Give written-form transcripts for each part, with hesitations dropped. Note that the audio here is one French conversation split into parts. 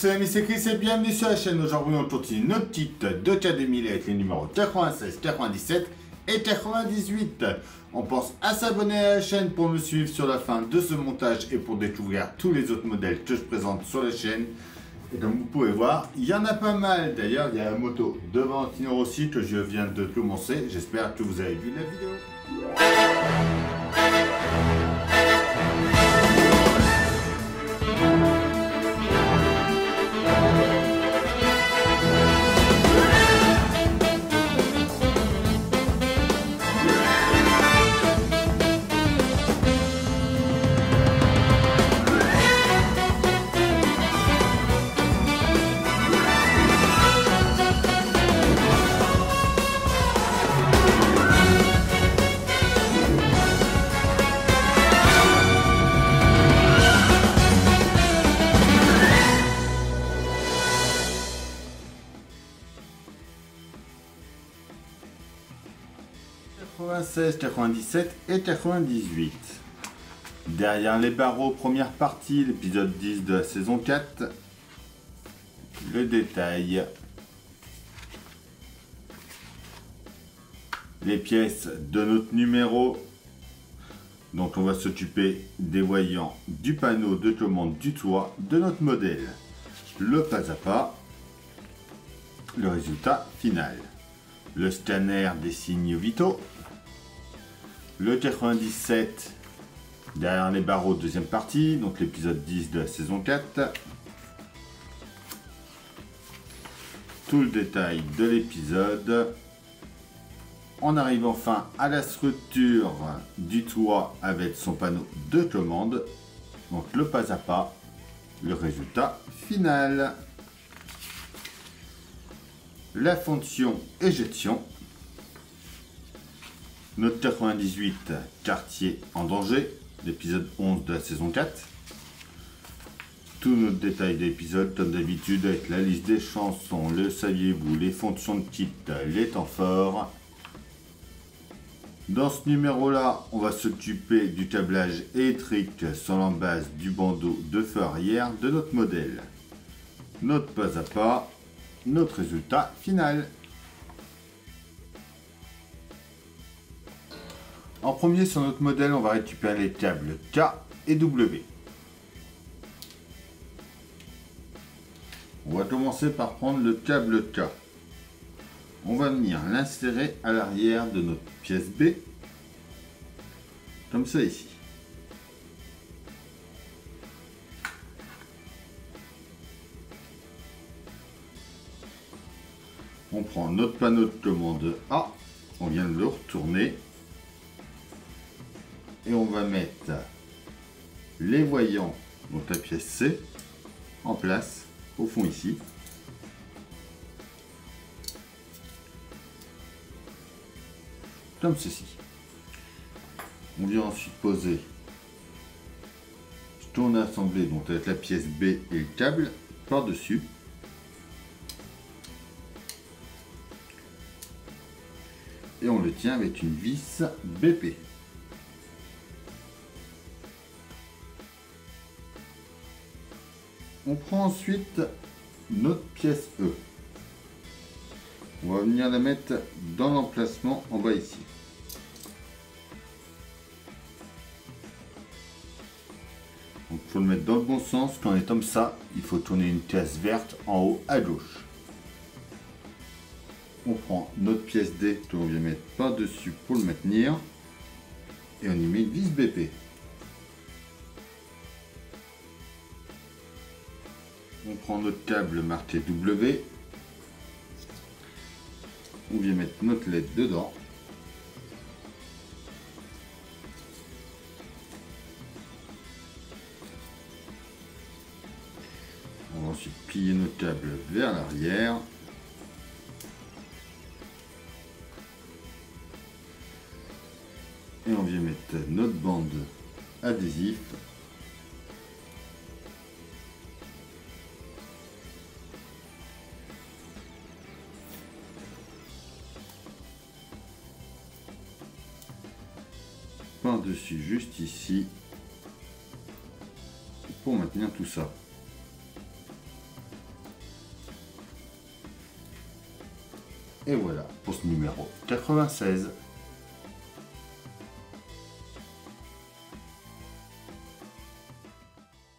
tous les amis, c'est Chris et bienvenue sur la chaîne. Aujourd'hui on continue notre petite de K2000 avec les numéros 96, 97 et 98. On pense à s'abonner à la chaîne pour me suivre sur la fin de ce montage et pour découvrir tous les autres modèles que je présente sur la chaîne. Et comme vous pouvez voir, il y en a pas mal. D'ailleurs, il y a la moto de Valentino aussi que je viens de commencer. J'espère que vous avez vu la vidéo. 96, 97 et 98. Derrière les barreaux, première partie, l'épisode 10 de la saison 4. Le détail. Les pièces de notre numéro. Donc on va s'occuper des voyants, du panneau de commande du toit de notre modèle. Le pas à pas. Le résultat final. Le scanner des signes vitaux. Le 97 derrière les barreaux, deuxième partie, donc l'épisode 10 de la saison 4. Tout le détail de l'épisode. On arrive enfin à la structure du toit avec son panneau de commande. Donc le pas à pas, le résultat final. La fonction éjection. Notre 98, quartier en danger, l'épisode 11 de la saison 4. Tout notre détail d'épisode, comme d'habitude, avec la liste des chansons, le saviez-vous, les fonctions de kit, les temps forts. Dans ce numéro-là, on va s'occuper du câblage électrique sur l'embase du bandeau de feu arrière de notre modèle. Notre pas à pas, notre résultat final. En premier, sur notre modèle, on va récupérer les câbles K et W. On va commencer par prendre le câble K. On va venir l'insérer à l'arrière de notre pièce B, comme ça ici. On prend notre panneau de commande A, on vient de le retourner. Et on va mettre les voyants, donc la pièce C, en place, au fond ici. Comme ceci. On vient ensuite poser, je tourne à assembler, donc avec la pièce B et le câble par-dessus. Et on le tient avec une vis BP. On prend ensuite notre pièce E. On va venir la mettre dans l'emplacement en bas ici. Donc il faut le mettre dans le bon sens. Quand on est comme ça, il faut tourner une pièce verte en haut à gauche. On prend notre pièce D que l'on vient mettre par-dessus pour le maintenir. Et on y met une vis BP. On prend notre câble marqué W, on vient mettre notre LED dedans. On va ensuite plier notre câble vers l'arrière. Et on vient mettre notre bande adhésif. Par-dessus, juste ici, pour maintenir tout ça. Et voilà pour ce numéro 96.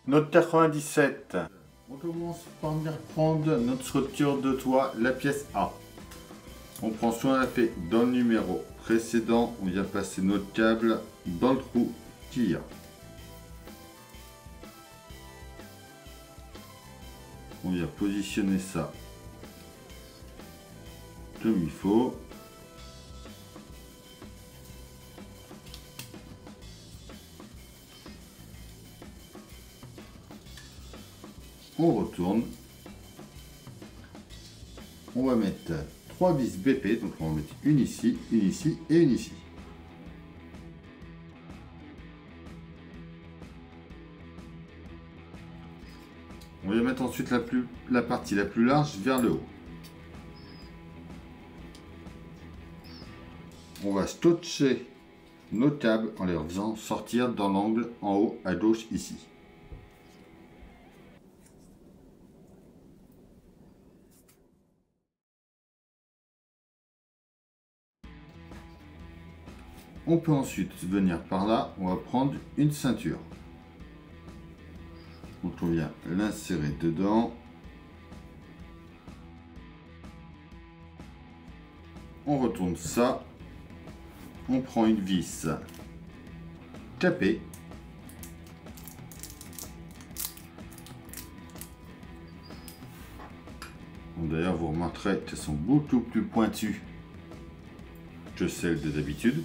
Note 97. On commence par venir prendre notre structure de toit, la pièce A. On prend soin de la fait dans le numéro précédent, on vient passer notre câble dans le trou qu'il y a. On vient positionner ça comme il faut. On retourne. On va mettre 3 vis BP, donc on va mettre une ici et une ici. On va mettre ensuite la partie la plus large vers le haut. On va scotcher nos câbles en les faisant sortir dans l'angle en haut à gauche ici. On peut ensuite venir par là, on va prendre une ceinture. Donc on vient l'insérer dedans. On retourne ça. On prend une vis capée. D'ailleurs, vous remarquerez qu'elles sont beaucoup plus pointues que celles de d'habitude.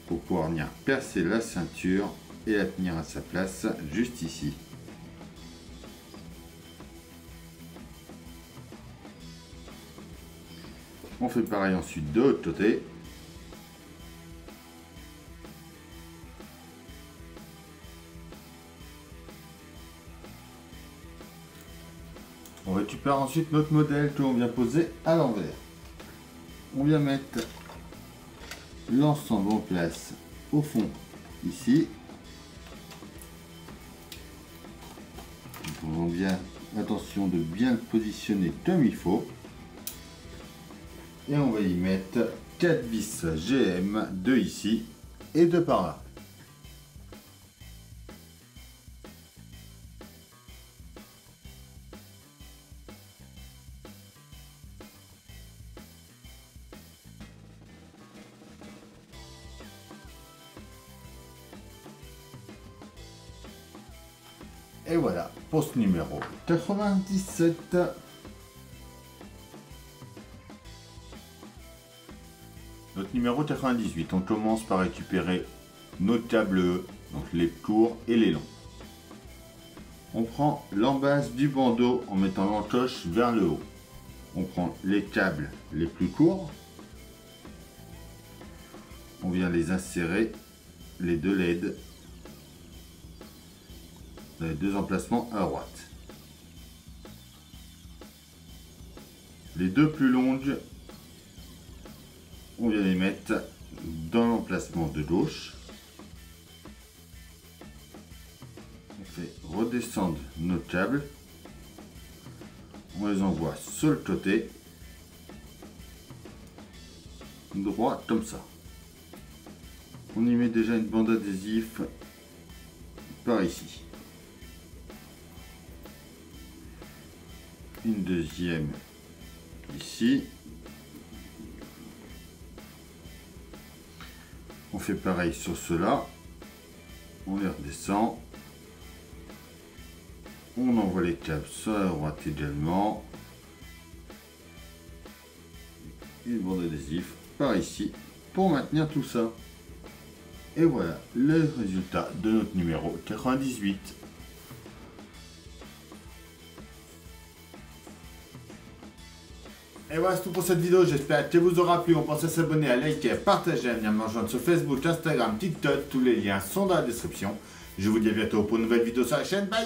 Pour pouvoir venir percer la ceinture et la tenir à sa place juste ici. On fait pareil ensuite de l'autre côté. On récupère ensuite notre modèle que l'on vient poser à l'envers. On vient mettre l'ensemble en place au fond ici. On vient, attention de bien le positionner comme il faut. Et on va y mettre 4 vis GM, 2 ici et 2 par là. Et voilà pour ce numéro 97. Notre numéro 98, on commence par récupérer nos câbles E, donc les courts et les longs. On prend l'embase du bandeau en mettant l'encoche vers le haut. On prend les câbles les plus courts. On vient les insérer, les deux LED, dans les deux emplacements à droite. Les deux plus longues, on vient les mettre dans l'emplacement de gauche. On fait redescendre nos câbles. On les envoie sur le côté, droit comme ça. On y met déjà une bande adhésif par ici. Une deuxième ici. On fait pareil sur ceux-là. On les redescend. On envoie les câbles sur la droite également. Une bande adhésif par ici pour maintenir tout ça. Et voilà le résultat de notre numéro 98. Et voilà, c'est tout pour cette vidéo, j'espère qu'elle vous aura plu. On pense à s'abonner, à liker, à partager, à venir me rejoindre sur Facebook, Instagram, TikTok, tous les liens sont dans la description. Je vous dis à bientôt pour une nouvelle vidéo sur la chaîne, bye.